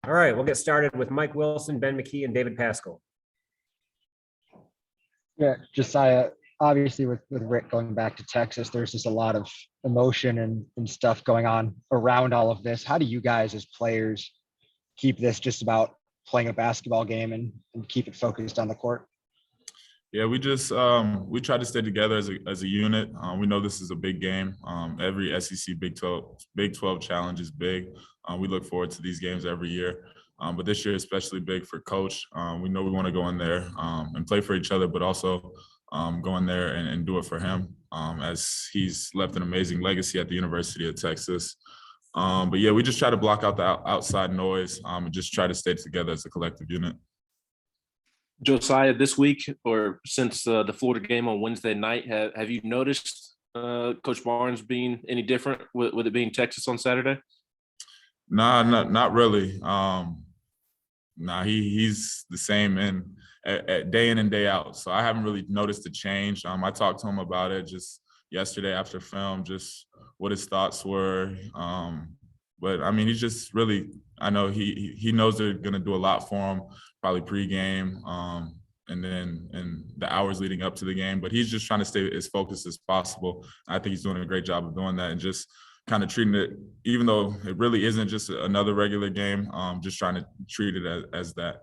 All right, we'll get started with Mike Wilson, Ben McKee, and David Pascal. Yeah, Josiah, obviously with Rick going back to Texas, there's just a lot of emotion and stuff going on around all of this. How do you guys as players keep this just about playing a basketball game and keep it focused on the court? Yeah, we just we try to stay together as a unit. We know this is a big game. Every SEC Big 12 challenge is big. We look forward to these games every year, but this year especially big for Coach. We know we want to go in there and play for each other, but also go in there and do it for him, as he's left an amazing legacy at the University of Texas. But yeah, we just try to block out the outside noise and just try to stay together as a collective unit. Josiah, this week or since the Florida game on Wednesday night, have you noticed Coach Barnes being any different with it being Texas on Saturday? Nah, not really. He's the same at day in and day out. So I haven't really noticed a change. I talked to him about it just yesterday after film, just what his thoughts were. But I mean, he's just really, I know he knows they're gonna do a lot for him, probably pregame, and then in the hours leading up to the game. But he's just trying to stay as focused as possible. I think he's doing a great job of doing that and just kind of treating it, even though it really isn't just another regular game, just trying to treat it as that.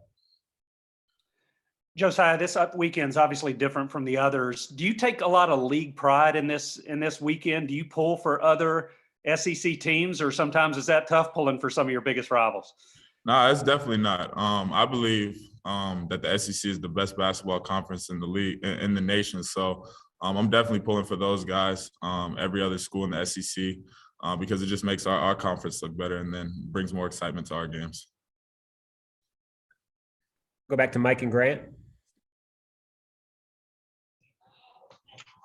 Josiah, this weekend's obviously different from the others. Do you take a lot of league pride in this weekend? Do you pull for other SEC teams, or sometimes is that tough pulling for some of your biggest rivals? No, it's definitely not. I believe that the SEC is the best basketball conference in the league, in the nation. So I'm definitely pulling for those guys, every other school in the SEC, because it just makes our conference look better and then brings more excitement to our games. Go back to Mike and Grant.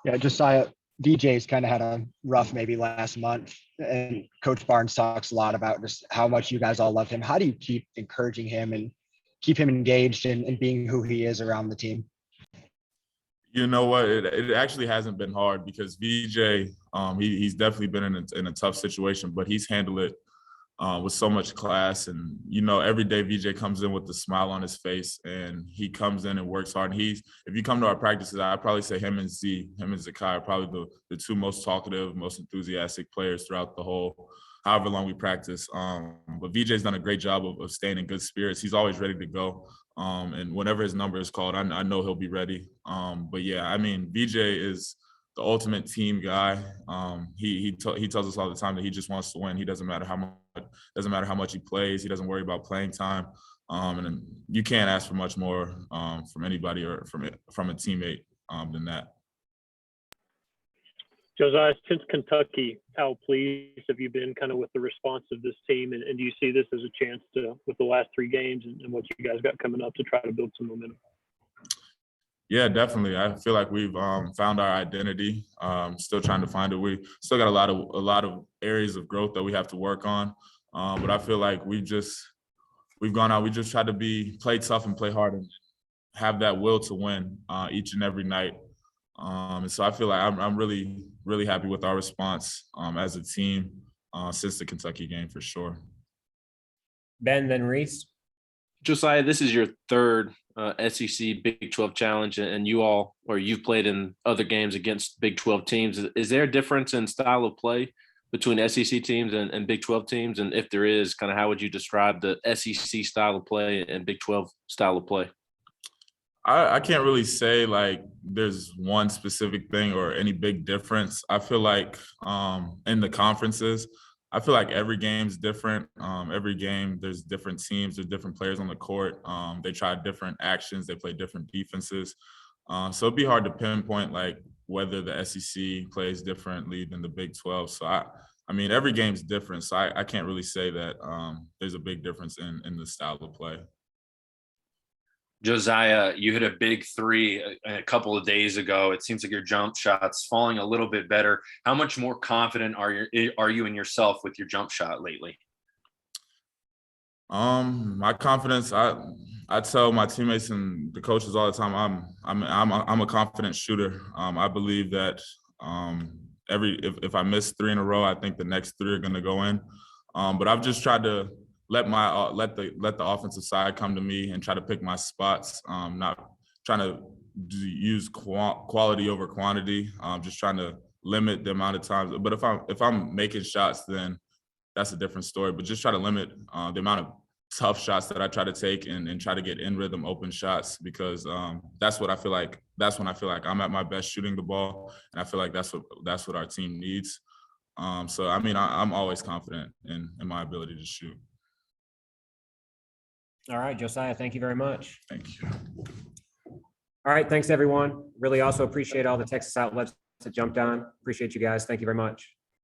Yeah, Josiah, VJ's kind of had a rough maybe last month, and Coach Barnes talks a lot about just how much you guys all love him. How do you keep encouraging him and keep him engaged and being who he is around the team? You know what? It actually hasn't been hard because VJ, he's definitely been in a tough situation, but he's handled it with so much class. And, you know, every day VJ comes in with a smile on his face and he comes in and works hard. And if you come to our practices, I'd probably say him and Zakai are probably the two most talkative, most enthusiastic players throughout the whole, however long we practice. But VJ's done a great job of staying in good spirits. He's always ready to go. And whenever his number is called, I know he'll be ready. But yeah, I mean, VJ is the ultimate team guy. He tells us all the time that he just wants to win. He doesn't matter how much he plays. He doesn't worry about playing time. And you can't ask for much more from anybody or from a teammate than that. Josiah, since Kentucky, how pleased have you been kind of with the response of this team? And do you see this as a chance to, with the last three games and what you guys got coming up, to try to build some momentum? Yeah, definitely. I feel like we've found our identity. Still trying to find it. We still got a lot of areas of growth that we have to work on. But I feel like we've gone out. We just tried to play tough and play hard and have that will to win each and every night. And so I feel like I'm really, really happy with our response as a team since the Kentucky game for sure. Ben, then Reese. Josiah, this is your third SEC Big 12 challenge, and you've played in other games against Big 12 teams. Is there a difference in style of play between SEC teams and Big 12 teams? And if there is, kind of how would you describe the SEC style of play and Big 12 style of play? I can't really say like there's one specific thing or any big difference. I feel like in the conferences, I feel like every game's different. Every game, there's different teams, there's different players on the court. They try different actions, they play different defenses. So it'd be hard to pinpoint like whether the SEC plays differently than the Big 12. So I mean, every game's different. So I can't really say that there's a big difference in the style of play. Josiah, you hit a big three a couple of days ago. It seems like your jump shot's falling a little bit better. How much more confident are you in yourself with your jump shot lately? My confidence, I tell my teammates and the coaches all the time, I'm a confident shooter. I believe that if I miss three in a row, I think the next three are going to go in. But I've just tried to let the offensive side come to me and try to pick my spots. Not trying to use quality over quantity. Just trying to limit the amount of times. But if I'm making shots, then that's a different story. But just try to limit the amount of tough shots that I try to take and try to get in rhythm open shots, because that's when I feel like I'm at my best shooting the ball, and I feel like that's what our team needs. So I mean, I'm always confident in my ability to shoot. All right, Josiah, thank you very much. Thank you. All right, thanks everyone. Really also appreciate all the Texas outlets that jumped on. Appreciate you guys. Thank you very much.